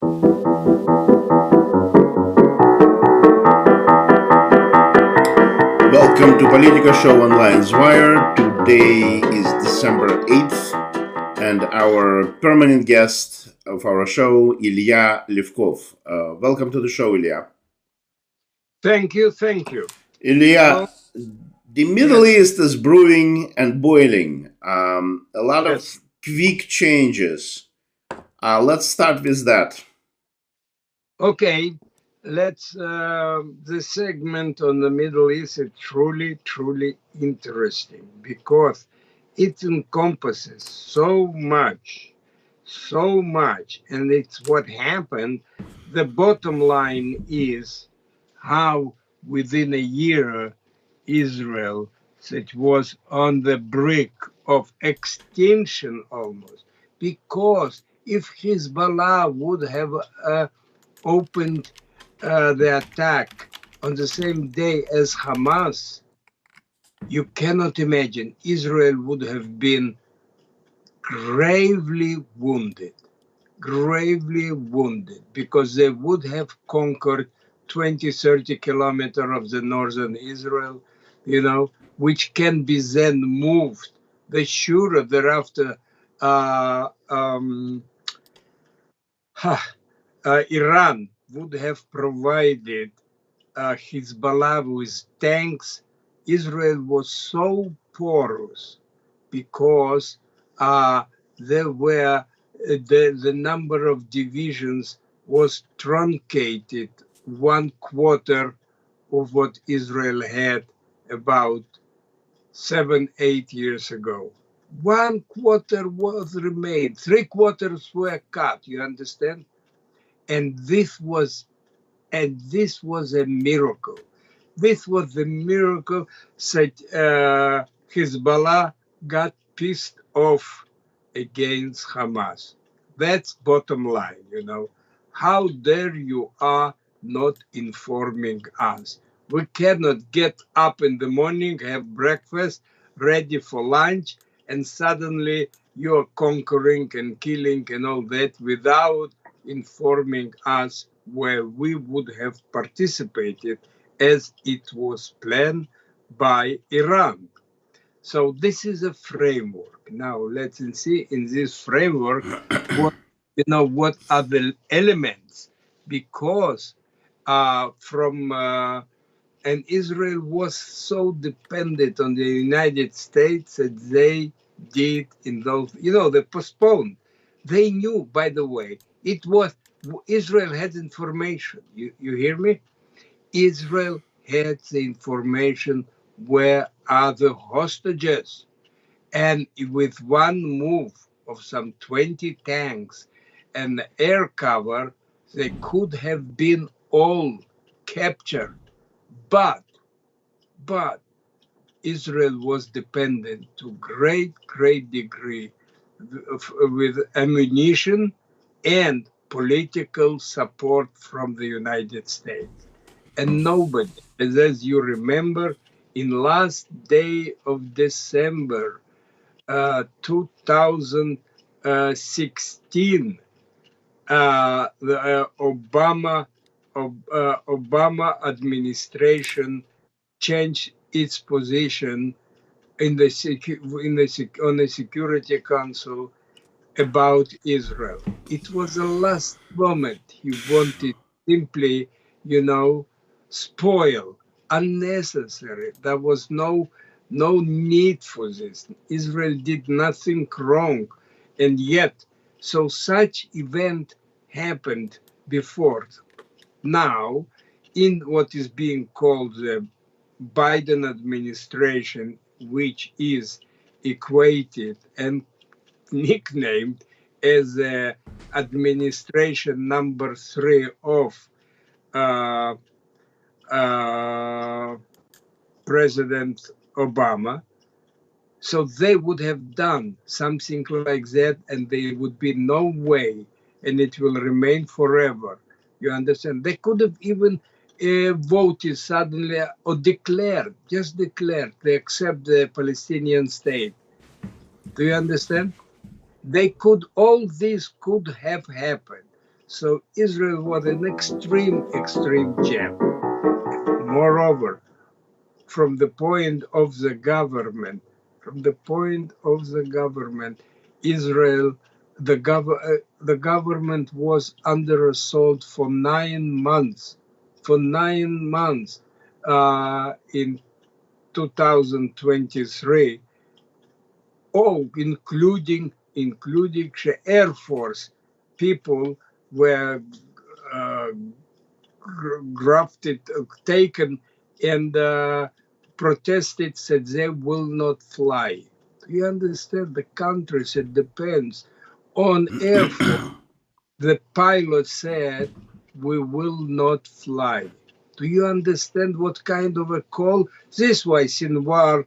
Welcome to Political Show on Lions Wire. Today is December 8th, and our permanent guest of our show, Ilya Levkov. Welcome to the show, Ilya. Thank you, thank you. Ilya, So, the Middle yes, East is brewing and boiling. A lot of yes. quick changes. Let's start with that. Okay, the segment on the Middle East is truly, truly interesting because it encompasses so much, and it's what happened. The bottom line is how within a year Israel that was on the brink of extinction almost. Because if Hezbollah would have opened the attack on the same day as Hamas, you cannot imagine Israel would have been gravely wounded, gravely wounded, because they would have conquered 20, 30 kilometers of the northern Israel, which can be then moved. The sure thereafter, uh, um, Iran would have provided Hezbollah with tanks. Israel was so porous because there were the number of divisions was truncated one quarter of what Israel had about 7, 8 years ago. One quarter was remained, three quarters were cut. You understand? And this was a miracle. This was the miracle that Hezbollah got pissed off against Hamas. That's bottom line. How dare you are not informing us? We cannot get up in the morning, have breakfast, ready for lunch, and suddenly you're conquering and killing and all that without informing us where we would have participated as it was planned by Iran. So this is a framework. Now let's see in this framework what are the elements, because from and Israel was so dependent on the United States that they did in those, they postponed. They knew, by the way, it was Israel had information. You hear me? Israel had the information where are the hostages. And with one move of some 20 tanks and air cover, they could have been all captured. But but Israel was dependent to great degree with ammunition and political support from the United States. And nobody, as you remember, in last day of December 2016, the Obama administration changed its position in on the Security Council about Israel. It was the last moment he wanted simply, spoil, unnecessary. There was no need for this. Israel did nothing wrong, and yet, so such event happened before. Now, in what is being called the Biden administration, which is equated and nicknamed as administration number 3 of uh, uh, President Obama. So they would have done something like that, and there would be no way, and it will remain forever. You understand? They could have even voted suddenly or just declared, they accept the Palestinian state. Do you understand? All this could have happened. So Israel was an extreme jam. Moreover, from the point of the government, Israel, the government was under assault for 9 months. For 9 months in 2023, all, including the Air Force, people were uh, grafted, taken, and protested, said they will not fly. You understand? The countries, it depends on Air Force. The pilot said, we will not fly. Do you understand what kind of a call? This why Sinwar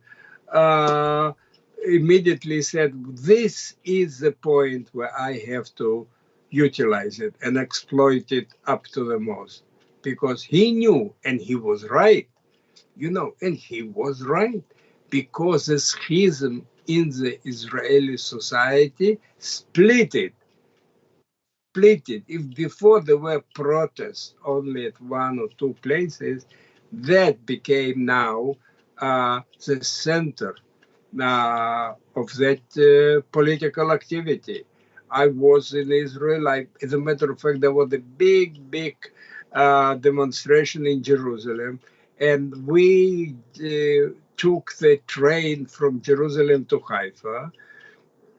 immediately said, this is the point where I have to utilize it and exploit it up to the most. Because he knew, and he was right, and he was right. Because the schism in the Israeli society split it. If before there were protests only at one or two places, that became now the center of that political activity. I was in Israel. As a matter of fact, there was a big demonstration in Jerusalem, and we took the train from Jerusalem to Haifa.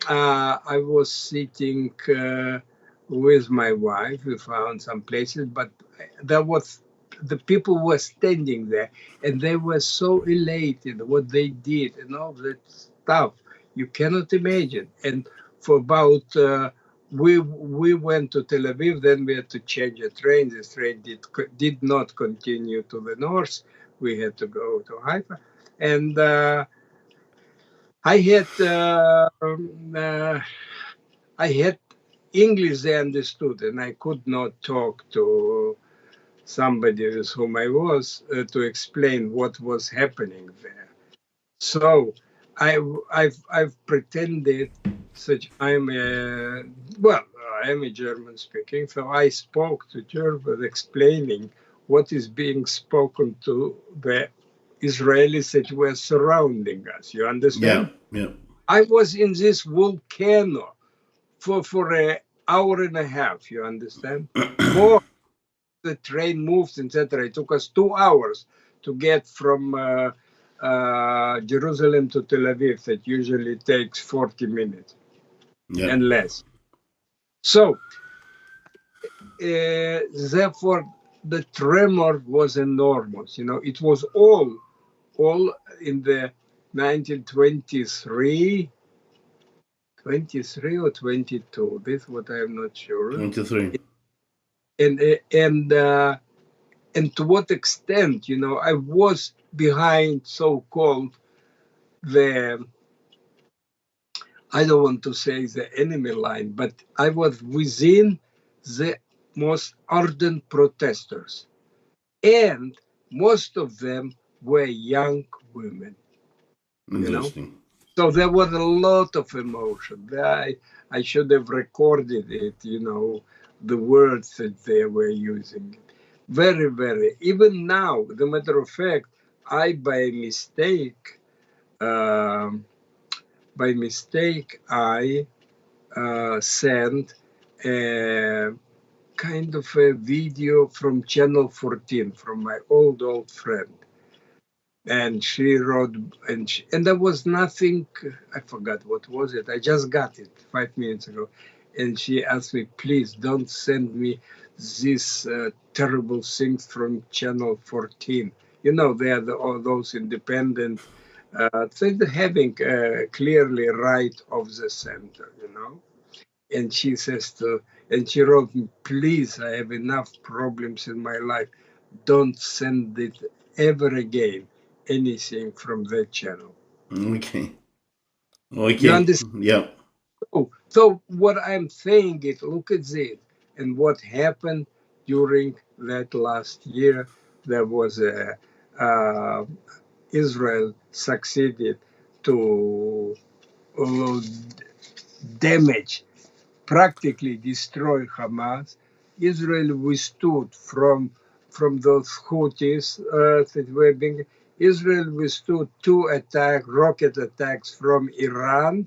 I was sitting with my wife. We found some places, but there was the people were standing there, and they were so elated what they did and all that stuff. You cannot imagine. And for about we went to Tel Aviv. Then we had to change a train. The train did not continue to the north. We had to go to Haifa, and I had. I had English they understood, and I could not talk to somebody with whom I was to explain what was happening there. So I've pretended such I'm a I'm a German speaking, so I spoke to German explaining what is being spoken to the Israelis that were surrounding us. You understand? Yeah. I was in this volcano for an hour and a half, you understand? More the train moves, etc. It took us 2 hours to get from Jerusalem to Tel Aviv. That usually takes 40 minutes Yeah. and less. So, therefore, the tremor was enormous. It was all in the 1923, 23 or 22. This is what I am not sure. 23. And and to what extent, I was behind so-called the, I don't want to say the enemy line, but I was within the most ardent protesters. And most of them were young women, Interesting. So there was a lot of emotion. I should have recorded it, the words that they were using. Very, very. Even now, the matter of fact, I um, by mistake, I sent a kind of a video from Channel 14 from my old friend. And she wrote, and there was nothing, I forgot what was it. I just got it 5 minutes ago. And she asked me, please don't send me these terrible things from Channel 14. They are all those independent things having clearly right of the center. And she says and she wrote me, please, I have enough problems in my life. Don't send it ever again, anything from that channel. Okay. You Okay. understand? Yeah. So what I'm saying is, look at this. And what happened during that last year, there was Israel succeeded to damage, practically destroy Hamas. Israel withstood from those Houthis that were being. Israel withstood two rocket attacks from Iran,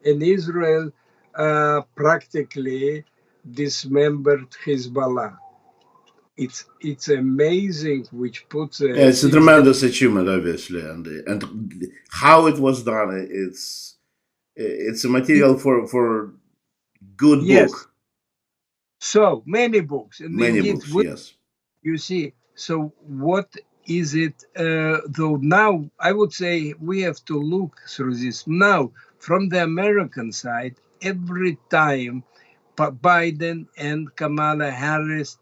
and Israel practically dismembered Hezbollah. It's amazing, which puts Yeah, it's a 6 days. tremendous achievement, obviously, and how it was done. It's a It, material for good yes, book, so many books, and many indeed, books. Yes. you see. So what is it? Though now, I would say we have to look through this now from the American side. Every time Biden and Kamala Harris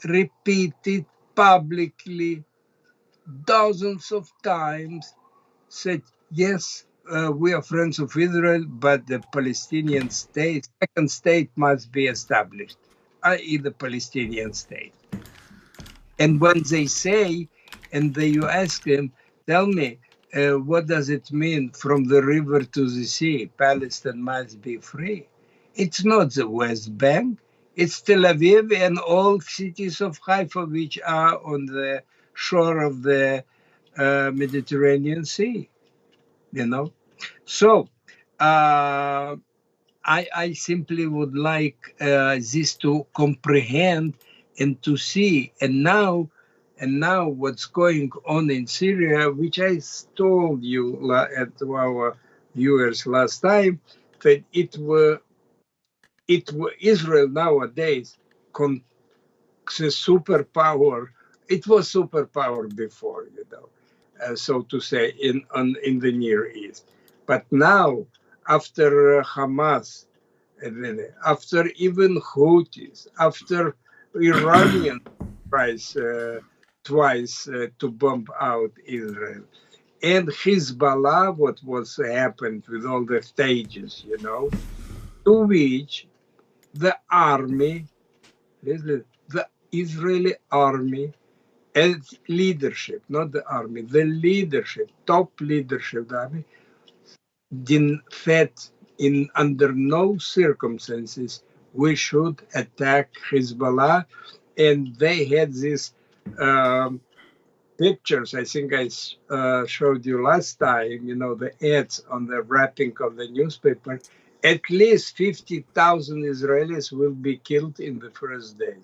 repeated publicly dozens of times, said, yes, we are friends of Israel, but the Palestinian state, second state must be established, i.e. the Palestinian state. And when they say, you ask them, tell me, what does it mean from the river to the sea? Palestine must be free. It's not the West Bank. It's Tel Aviv and all cities of Haifa, which are on the shore of the Mediterranean Sea, you know. So I simply would like this to comprehend and to see. And now what's going on in Syria, which I told you to our viewers last time, that it were Israel nowadays, the superpower. It was superpower before, so to say, in the Near East. But now, after Hamas, and then after even Houthis, after Iranian tries twice to bomb out Israel, and Hezbollah, what was happened with all the stages, to which the army, the Israeli army, and leadership, not the army, the leadership, top leadership, the army, said in under no circumstances we should attack Hezbollah. And they had these pictures, I think I showed you last time, the ads on the wrapping of the newspaper. At least 50,000 Israelis will be killed in the first day.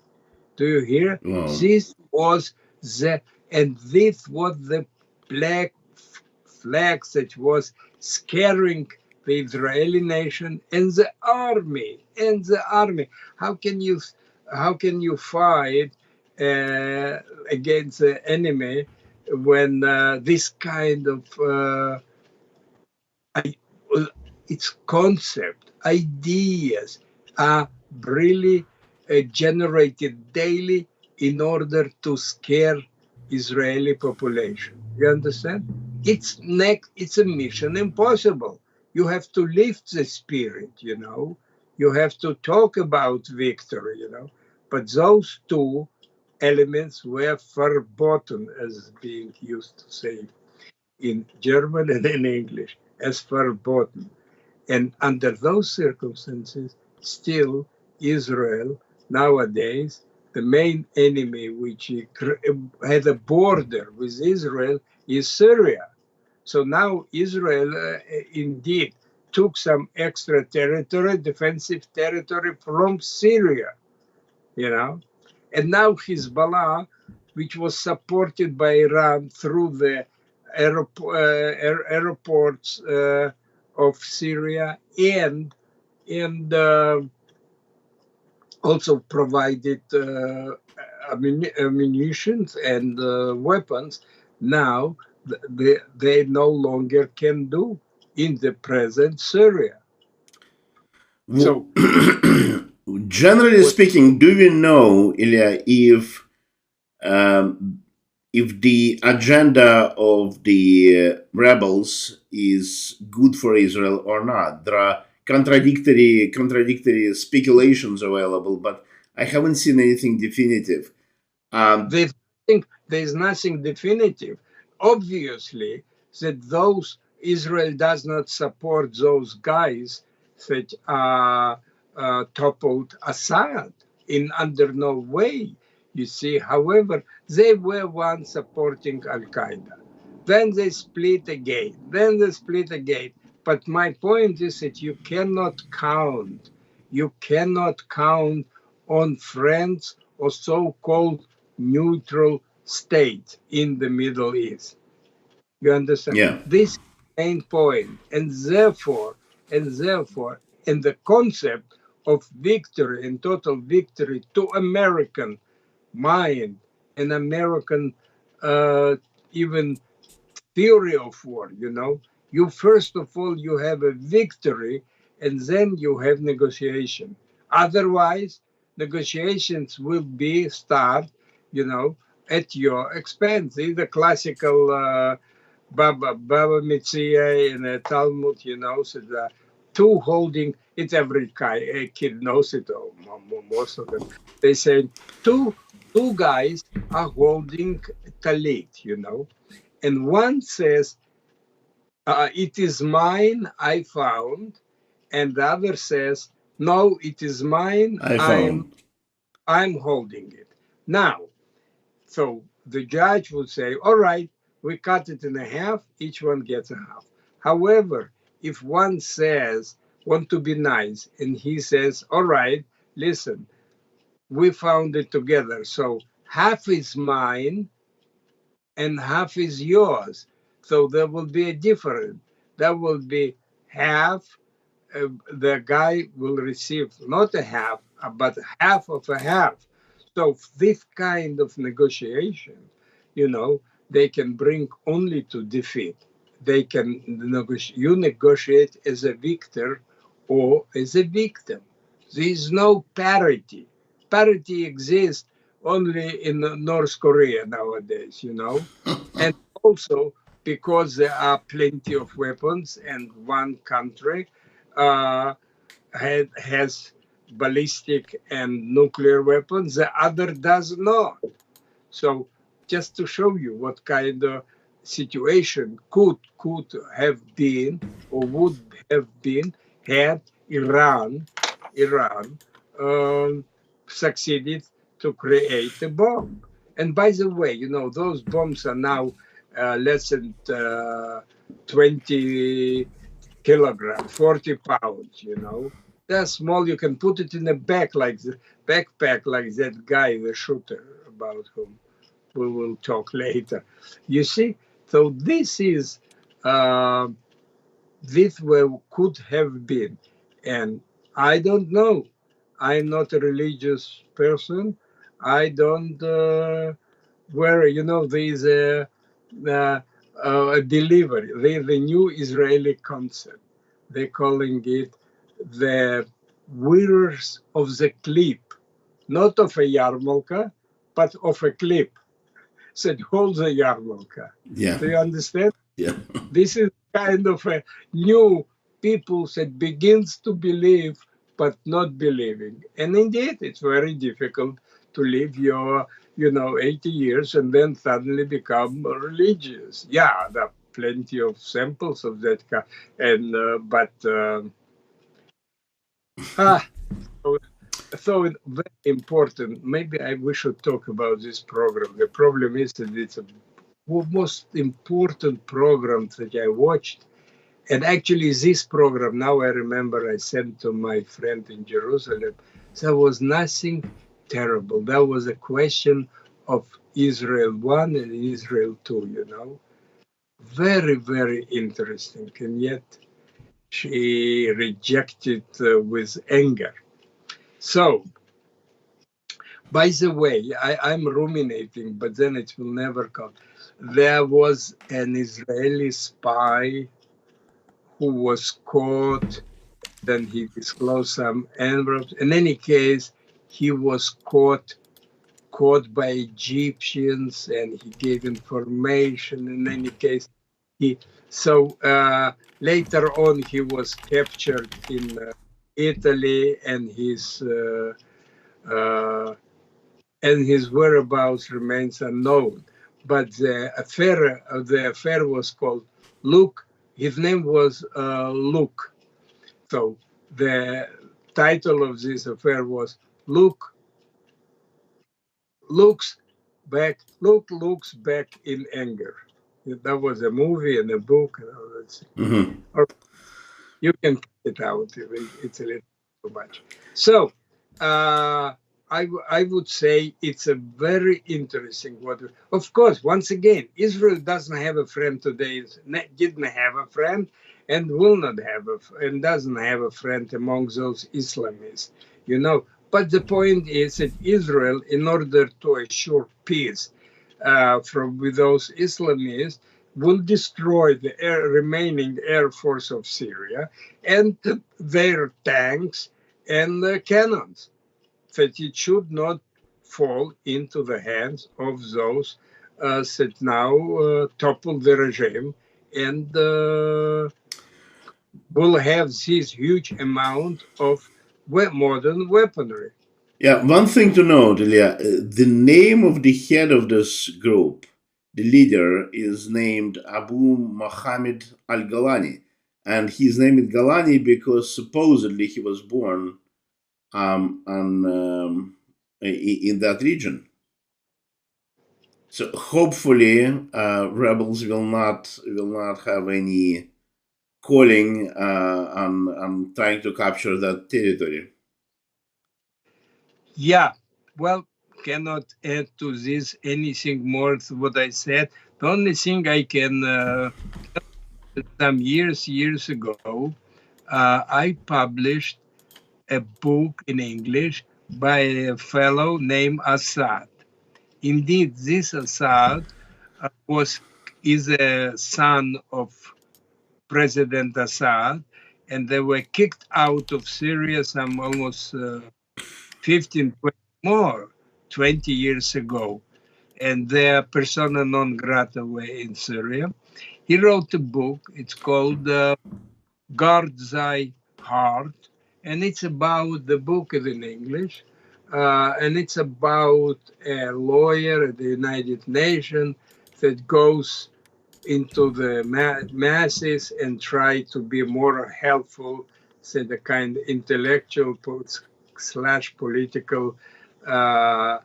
Do you hear? Wow. This was and this was the black flag that was scaring the Israeli nation and the army. How can you fight against the enemy when this kind of its concept, ideas are really generated daily in order to scare Israeli population. You understand? It's a mission impossible. You have to lift the spirit. You have to talk about victory. But those two elements were verboten, as being used to say in German and in English, as verboten. And under those circumstances, still Israel nowadays, the main enemy which had a border with Israel is Syria. So now Israel indeed took some extra territory, defensive territory from Syria. And now Hezbollah, which was supported by Iran through the airports of Syria, and also provided ammunitions and weapons, now they no longer can do in the present Syria. Well, So generally what speaking, do you know, Ilya, um, if the agenda of the rebels is good for Israel or not? There are contradictory speculations available, but I haven't seen anything definitive. Um, there's nothing definitive. Obviously, that those Israel does not support those guys that toppled Assad. in under no way. You see, however, they were once supporting Al Qaeda. Then they split again. Then they split again. But my point is that you cannot count. You cannot count on friends or so-called neutral states in the Middle East. You understand? Yeah. This is the main point. And therefore, in the concept of victory and total victory to American mind and American even theory of war, you first of all you have a victory and then you have negotiation. Otherwise, negotiations will be start, you know, at your expense. These are classical Baba Mitzia in the Talmud, so the two holding it. Every kid knows it, or most of them. They say two guys are holding talit, and one says, "It is mine. I found," and the other says, "No, it is mine. I I'm found. I'm holding it." Now, so the judge would say, all right, we cut it in half, each one gets a half. However, if one says, want to be nice, and he says, all right, listen, we found it together, so half is mine and half is yours. So there will be a difference. There will be half, the guy will receive not a half, but half of a half. So this kind of negotiation, they can bring only to defeat. They can you negotiate as a victor or as a victim. There is no parity. Parity exists only in North Korea nowadays, and also because there are plenty of weapons and one country uh, has ballistic and nuclear weapons, the other does not. So just to show you what kind of situation could have been or would have been had Iran succeeded to create a bomb. And by the way, those bombs are now less than 20 kilograms, 40 pounds, They're small. You can put it in a backpack like that guy, the shooter, about whom we will talk later. You see, so uh, this way could have been, and I don't know. I'm not a religious person. I don't where there is uh, a believer. There's a new Israeli concept. They're calling it the wearers of the clip, not of a yarmulke, but of a clip. Said, hold the yarmulke. Yeah. Do you understand? Yeah. This is kind of a new people that begins to believe but not believing. And indeed, it's very difficult to live your, 80 years and then suddenly become religious. Yeah, there are plenty of samples of that kind. And, ah, so, so very important. Maybe we should talk about this program. The problem is that it's a most important program that I watched. And actually, this program, now I remember I sent to my friend in Jerusalem, there was nothing terrible. There was a question of Israel 1 and Israel 2, Very, very interesting. And yet she rejected with anger. So, by the way, I'm ruminating, but then it will never come. There was an Israeli spy who was caught. Then he disclosed some envelopes. In any case, he was caught by Egyptians, and he gave information. In any case, he so later on he was captured in Italy, uh, and his whereabouts remains unknown. But the affair was called Luke. His name was Luke. So the title of this affair was Luke looks looks back in anger. That was a movie and a book and all that. Hmm. Or you can cut it out. It's a little too much. So uh, I would say it's a very interesting. What, of course, once again, Israel doesn't have a friend today. Didn't have a friend, and will not have and doesn't have a friend among those Islamists. You know. But the point is that Israel, in order to assure peace from with those Islamists, will destroy the remaining air force of Syria and their tanks and cannons. That it should not fall into the hands of those that now topple the regime and will have this huge amount of modern weaponry. Yeah, one thing to note, Ilya, the name of the head of this group, the leader, is named Abu Mohammed al Galani. And he's named Galani because supposedly he was born in that region. So hopefully, rebels will not have any calling on trying to capture that territory. Yeah, well, cannot add to this anything more to what I said. The only thing I can, some years ago, I published a book in English by a fellow named Assad. Indeed, this Assad was is a son of President Assad, and they were kicked out of Syria some almost 15, 20 more, 20 years ago. And their persona non grata were in Syria. He wrote a book. It's called Guard Thy Heart. And it's about, the book is in English, and it's about a lawyer at the United Nations that goes into the masses and try to be more helpful, say the kind of intellectual slash political uh,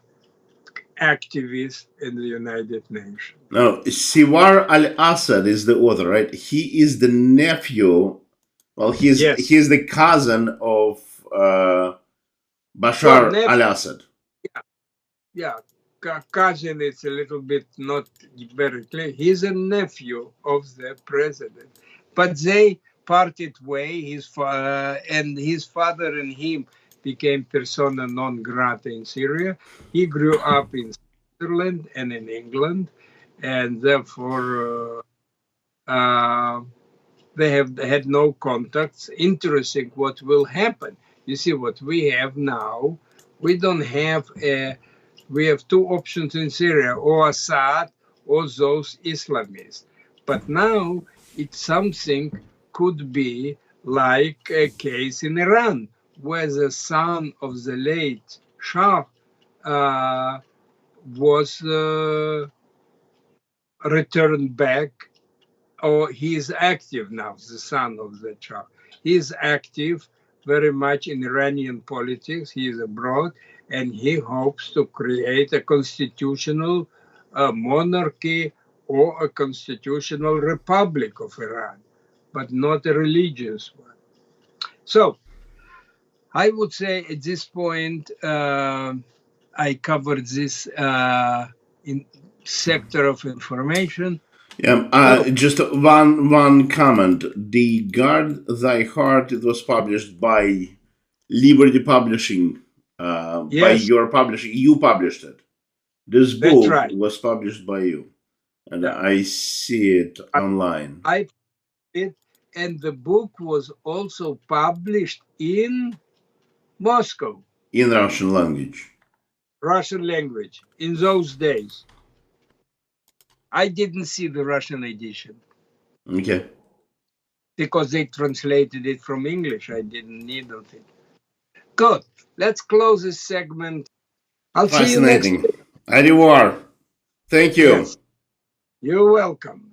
activist in the United Nations. Now, Siwar al-Assad is the author, right? He is the nephew. Well, Yes. he's the cousin of Well, Bashar al-Assad. yeah, cousin is a little bit not very clear. He's a nephew of the president, but they parted way. And his father and him became persona non grata in Syria. He grew up in Switzerland and in England, and therefore they have had no contacts. Interesting what will happen. You see, what we have now, we don't have a we have two options in Syria, or Assad or those Islamists. But now it's something could be like a case in Iran, where the son of the late Shah was returned back, or he is active now, the son of the Shah. He is active very much in Iranian politics. He is abroad, and he hopes to create a constitutional monarchy or a constitutional republic of Iran, but not a religious one. So I would say at this point, I covered this in sector of information. Yeah, So just one comment. The Guard Thy Heart, it was published by Liberty Publishing. By yes, your publishing, you published it. This that's book right. was published by you, and Yeah. I see it online I it, and the book was also published in Moscow, in Russian language. Russian language, in those days. I didn't see the Russian edition Okay, because they translated it from English. I didn't need it. Good. Let's close this segment. I'll see you next fascinating. week. Au revoir. Thank you. Yes, you're welcome.